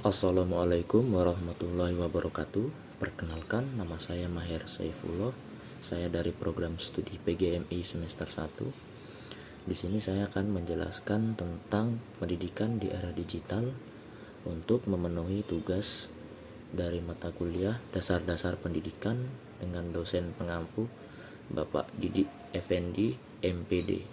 Assalamualaikum warahmatullahi wabarakatuh. Perkenalkan, nama saya Maher Saifullah. Saya dari program studi PGMI semester 1. Di sini saya akan menjelaskan tentang pendidikan di era digital untuk memenuhi tugas dari mata kuliah dasar-dasar pendidikan dengan dosen pengampu Bapak Didi Effendi, MPD.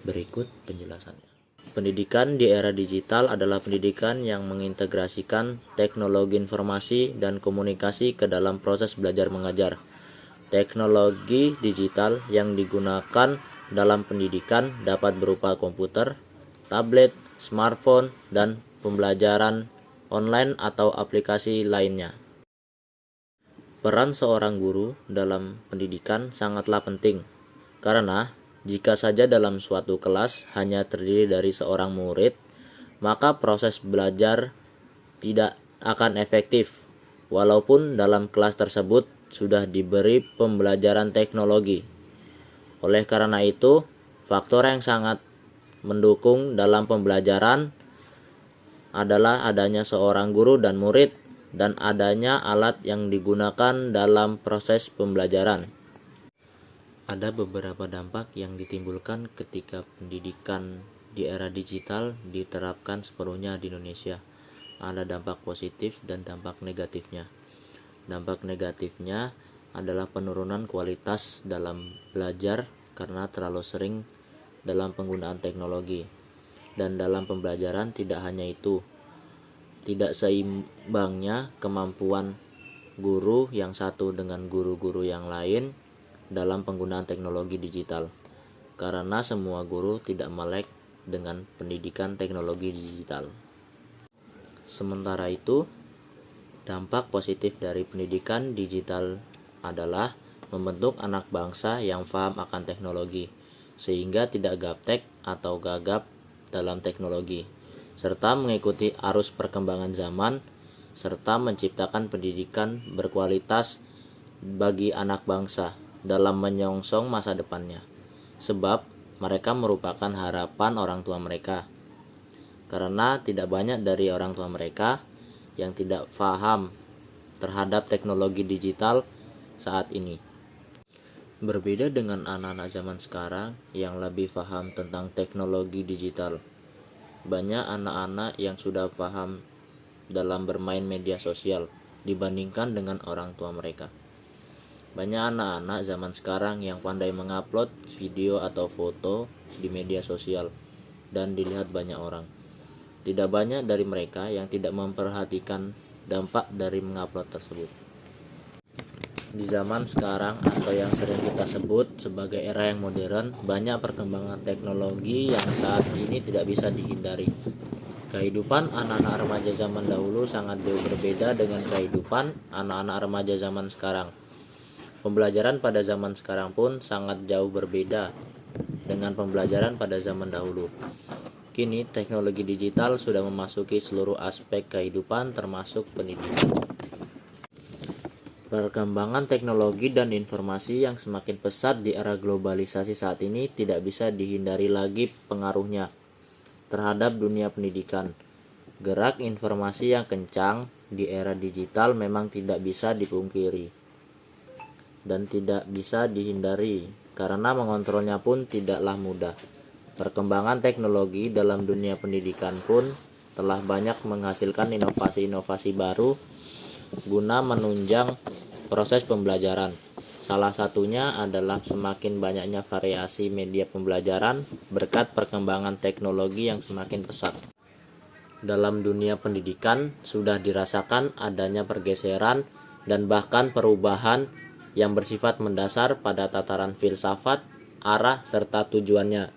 Berikut penjelasannya. Pendidikan di era digital adalah pendidikan yang mengintegrasikan teknologi informasi dan komunikasi ke dalam proses belajar mengajar. Teknologi digital yang digunakan dalam pendidikan dapat berupa komputer, tablet, smartphone, dan pembelajaran online atau aplikasi lainnya. Peran seorang guru dalam pendidikan sangatlah penting, karena jika saja dalam suatu kelas hanya terdiri dari seorang murid, maka proses belajar tidak akan efektif, walaupun dalam kelas tersebut sudah diberi pembelajaran teknologi. Oleh karena itu, faktor yang sangat mendukung dalam pembelajaran adalah adanya seorang guru dan murid dan adanya alat yang digunakan dalam proses pembelajaran. Ada beberapa dampak yang ditimbulkan ketika pendidikan di era digital diterapkan sepenuhnya di Indonesia. Ada dampak positif dan dampak negatifnya. Dampak negatifnya adalah penurunan kualitas dalam belajar karena terlalu sering dalam penggunaan teknologi. Dan dalam pembelajaran tidak hanya itu, tidak seimbangnya kemampuan guru yang satu dengan guru-guru yang lain dalam penggunaan teknologi digital, karena semua guru tidak melek dengan pendidikan teknologi digital. Sementara itu, dampak positif dari pendidikan digital adalah membentuk anak bangsa yang paham akan teknologi, sehingga tidak gaptek atau gagap dalam teknologi, serta mengikuti arus perkembangan zaman, serta menciptakan pendidikan berkualitas bagi anak bangsa dalam menyongsong masa depannya, sebab mereka merupakan harapan orang tua mereka, karena tidak banyak dari orang tua mereka yang tidak paham terhadap teknologi digital saat ini. Berbeda dengan anak-anak zaman sekarang yang lebih paham tentang teknologi digital, banyak anak-anak yang sudah paham dalam bermain media sosial dibandingkan dengan orang tua mereka. Banyak anak-anak zaman sekarang yang pandai mengupload video atau foto di media sosial dan dilihat banyak orang. Tidak banyak dari mereka yang tidak memperhatikan dampak dari mengupload tersebut. Di zaman sekarang atau yang sering kita sebut sebagai era yang modern, banyak perkembangan teknologi yang saat ini tidak bisa dihindari. Kehidupan anak-anak remaja zaman dahulu sangat jauh berbeda dengan kehidupan anak-anak remaja zaman sekarang. Pembelajaran pada zaman sekarang pun sangat jauh berbeda dengan pembelajaran pada zaman dahulu. Kini teknologi digital sudah memasuki seluruh aspek kehidupan termasuk pendidikan. Perkembangan teknologi dan informasi yang semakin pesat di era globalisasi saat ini tidak bisa dihindari lagi pengaruhnya terhadap dunia pendidikan. Gerak informasi yang kencang di era digital memang tidak bisa dipungkiri dan tidak bisa dihindari, karena mengontrolnya pun tidaklah mudah. Perkembangan teknologi dalam dunia pendidikan pun telah banyak menghasilkan inovasi-inovasi baru guna menunjang proses pembelajaran. Salah satunya adalah semakin banyaknya variasi media pembelajaran berkat perkembangan teknologi yang semakin pesat. Dalam dunia pendidikan sudah dirasakan adanya pergeseran dan bahkan perubahan yang bersifat mendasar pada tataran filsafat, arah, serta tujuannya.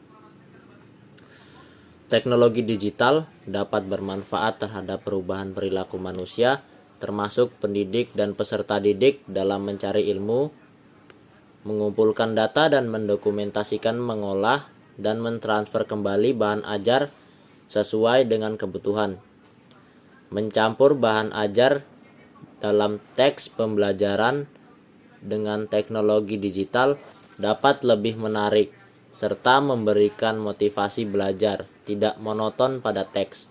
Teknologi digital dapat bermanfaat terhadap perubahan perilaku manusia, termasuk pendidik dan peserta didik dalam mencari ilmu, mengumpulkan data dan mendokumentasikan, mengolah, dan mentransfer kembali bahan ajar sesuai dengan kebutuhan. Mencampur bahan ajar dalam teks pembelajaran dengan teknologi digital dapat lebih menarik serta memberikan motivasi belajar tidak monoton pada teks.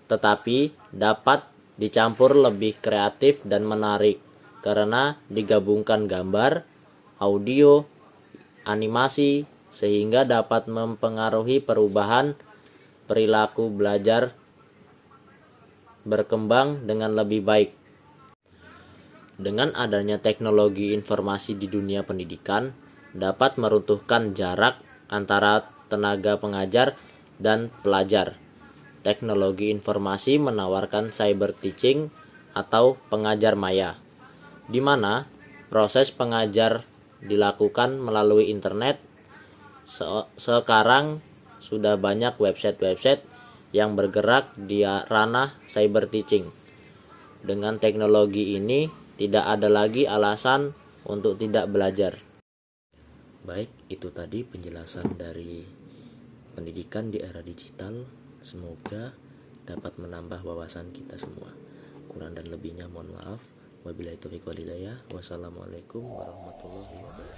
tetapi dapat dicampur lebih kreatif dan menarik karena digabungkan gambar, audio, animasi sehingga dapat mempengaruhi perubahan perilaku belajar berkembang dengan lebih baik. Dengan adanya teknologi informasi di dunia pendidikan dapat meruntuhkan jarak antara tenaga pengajar dan pelajar. Teknologi informasi menawarkan cyber teaching atau pengajar maya, di mana proses pengajar dilakukan melalui internet. Sekarang sudah banyak website-website yang bergerak di ranah cyber teaching. Dengan teknologi ini tidak ada lagi alasan untuk tidak belajar. Baik, itu tadi penjelasan dari pendidikan di era digital. Semoga dapat menambah wawasan kita semua. Kurang dan lebihnya mohon maaf. Wabillahi taufiq wal hidayah. Wassalamualaikum warahmatullahi wabarakatuh.